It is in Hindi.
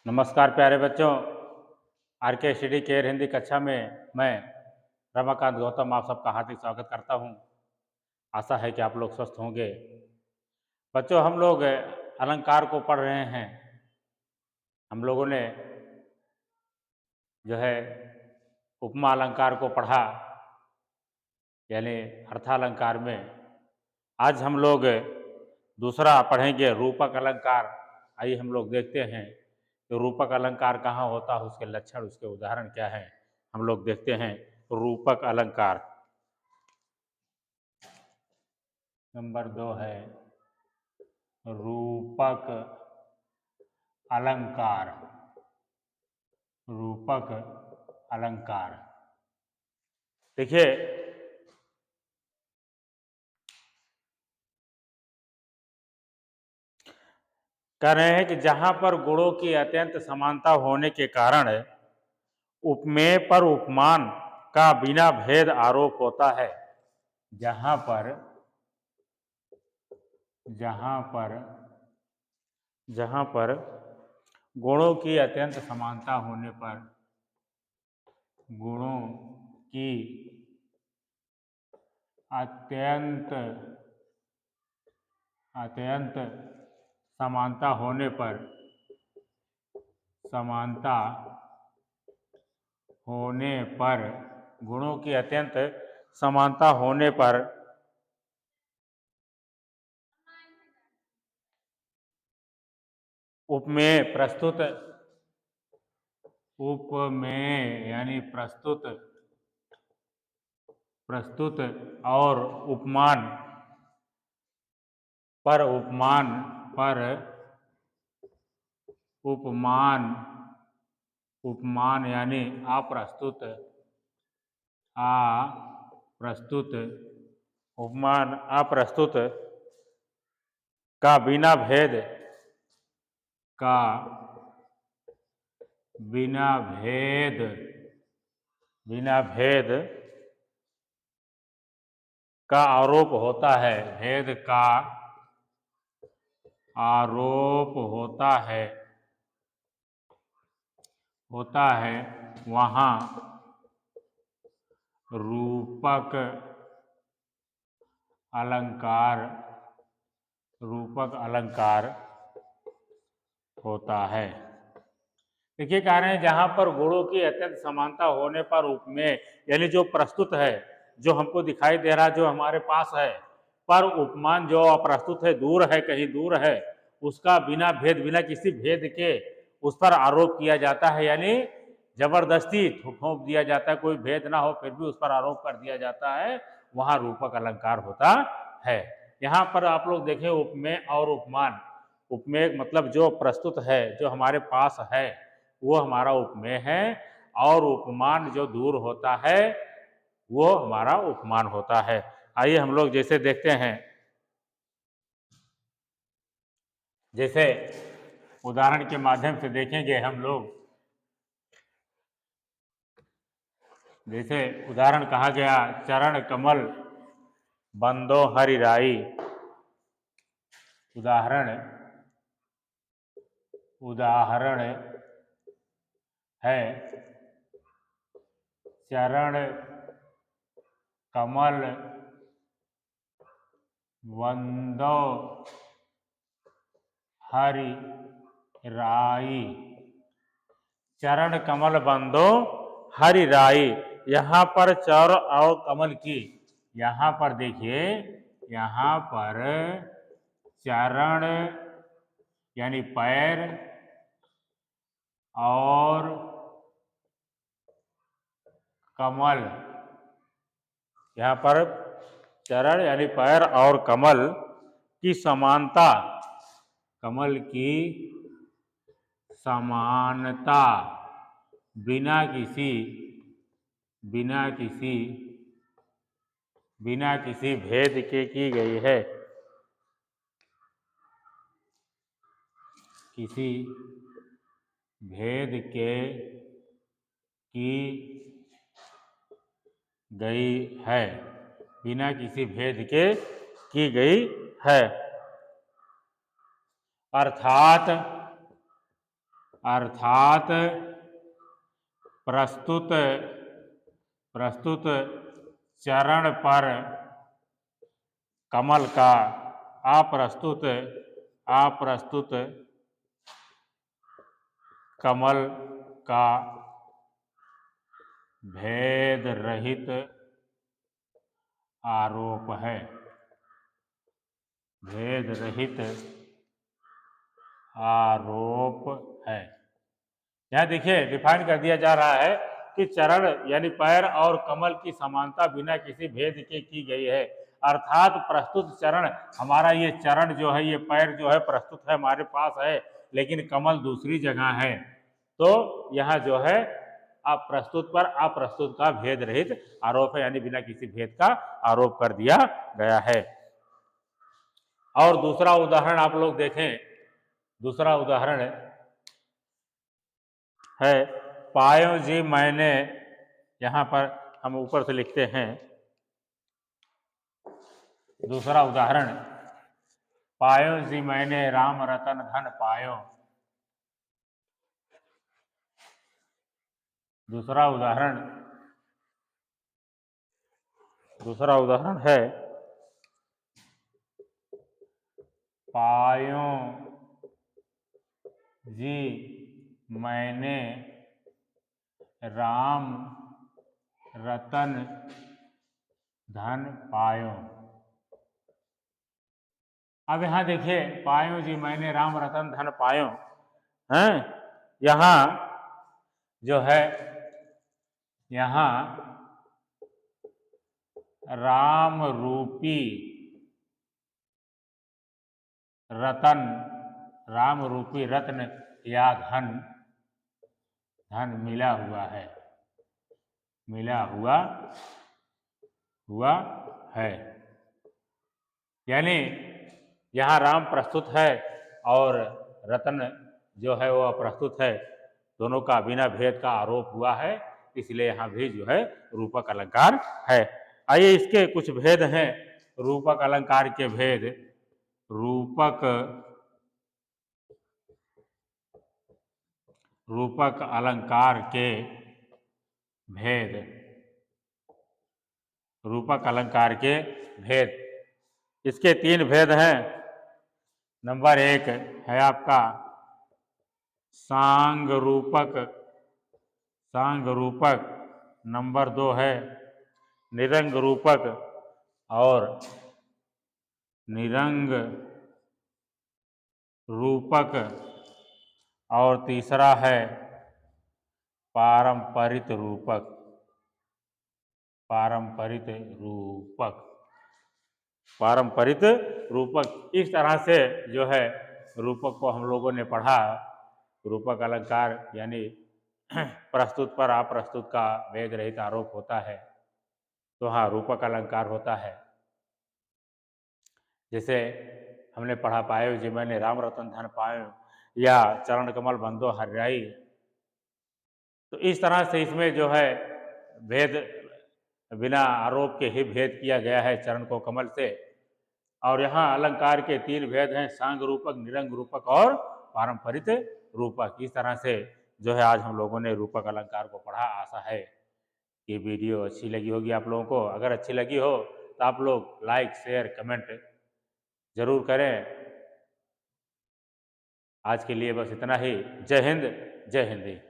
नमस्कार प्यारे बच्चों, आर के स्टडी केयर हिंदी कक्षा में मैं रमाकांत गौतम आप सबका हार्दिक स्वागत करता हूं। आशा है कि आप लोग स्वस्थ होंगे। बच्चों, हम लोग अलंकार को पढ़ रहे हैं। हम लोगों ने जो है उपमा अलंकार को पढ़ा, यानी अर्थालंकार में। आज हम लोग दूसरा पढ़ेंगे रूपक अलंकार। आइए हम लोग देखते हैं तो रूपक अलंकार कहाँ होता है, उसके लक्षण, उसके उदाहरण क्या हैं, हम लोग देखते हैं। रूपक अलंकार नंबर 2 है रूपक अलंकार। रूपक अलंकार देखिए, कह रहे हैं कि जहां पर गुणों की अत्यंत समानता होने के कारण उपमेय पर उपमान का बिना भेद आरोप होता है। जहां पर गुणों की अत्यंत समानता होने पर, गुणों की अत्यंत समानता होने पर, गुणों की अत्यंत समानता होने पर उपमेय यानी प्रस्तुत और उपमान यानी अप्रस्तुत उपमान अप्रस्तुत का बिना भेद का आरोप होता है। भेद का आरोप होता है वहाँ रूपक अलंकार होता है। देखिए, कह रहे हैं जहां पर गुणों की अत्यंत समानता होने पर उपमेय यानी जो प्रस्तुत है, जो हमको दिखाई दे रहा, जो हमारे पास है, पर उपमान जो अप्रस्तुत है, दूर है, कहीं दूर है, उसका बिना किसी भेद के उस पर आरोप किया जाता है। यानी जबरदस्ती थोप दिया जाता है, कोई भेद ना हो फिर भी उस पर आरोप कर दिया जाता है, वहां रूपक अलंकार होता है। यहाँ पर आप लोग देखें उपमेय और उपमान। उपमेय मतलब जो प्रस्तुत है, जो हमारे पास है, वो हमारा उपमेय है, और उपमान जो दूर होता है वो हमारा उपमान होता है। आइए हम लोग जैसे देखते हैं, जैसे उदाहरण के माध्यम से देखेंगे हम लोग। जैसे उदाहरण कहा गया, चरण कमल बंदो हरि राई। उदाहरण है चरण कमल बंदो हरि राई। चरण कमल बंदो हरि राई। यहाँ पर चर और कमल की, यहाँ पर देखिए, यहाँ पर चरण यानी पैर और कमल, यहाँ पर चरण यानी पैर और कमल की समानता, बिना किसी भेद के की गई है। किसी भेद के की गई है, बिना किसी भेद के की गई है। अर्थात अर्थात प्रस्तुत प्रस्तुत चरण पर कमल का अप्रस्तुत कमल का भेद रहित आरोप है। भेद रहित आरोप है। यहाँ देखिए डिफाइन कर दिया जा रहा है कि चरण यानी पैर और कमल की समानता बिना किसी भेद के की गई है। अर्थात प्रस्तुत चरण, हमारा ये चरण जो है, ये पैर जो है प्रस्तुत है, हमारे पास है, लेकिन कमल दूसरी जगह है। तो यहाँ जो है अप्रस्तुत पर अप्रस्तुत का भेद रहित आरोप है, यानी बिना किसी भेद का आरोप कर दिया गया है। और दूसरा उदाहरण आप लोग देखें, दूसरा उदाहरण है पायो जी मैंने, यहाँ पर हम ऊपर से लिखते हैं दूसरा उदाहरण, पायो जी मैंने राम रतन धन पायो। दूसरा उदाहरण है पायो जी मैंने राम रतन धन पायो। अब यहाँ देखिए पायो जी मैंने राम रतन धन पायो हैं, यहाँ जो है, यहाँ राम रूपी रत्न या धन मिला हुआ है। यानी यहाँ राम प्रस्तुत है और रत्न जो है वो अप्रस्तुत है, दोनों का बिना भेद का आरोप हुआ है, इसलिए यहाँ भी जो है रूपक अलंकार है। आइए इसके कुछ भेद हैं, रूपक अलंकार के भेद। रूपक अलंकार के भेद, रूपक अलंकार के भेद, इसके 3 भेद हैं। नंबर 1 है आपका सांग रूपक, नंबर 2 है निरंग रूपक और निरंग रूपक, और तीसरा है पारंपरिक रूपक। इस तरह से जो है रूपक को हम लोगों ने पढ़ा। रूपक अलंकार यानी प्रस्तुत पर अप्रस्तुत का भेद रहित आरोप होता है, तो हाँ रूपक अलंकार होता है। जैसे हमने पढ़ा पायो जी मैंने राम रतन धन पायो, या चरण कमल बंदो हरियाई। तो इस तरह से इसमें जो है भेद बिना आरोप के ही भेद किया गया है चरण को कमल से। और यहाँ अलंकार के 3 भेद हैं, सांग रूपक, निरंग रूपक और पारंपरिक रूपक। इस तरह से जो है आज हम लोगों ने रूपक अलंकार को पढ़ा। आशा है कि वीडियो अच्छी लगी होगी आप लोगों को। अगर अच्छी लगी हो तो आप लोग लाइक शेयर कमेंट जरूर करें। आज के लिए बस इतना ही। जय हिंद, जय हिंदी।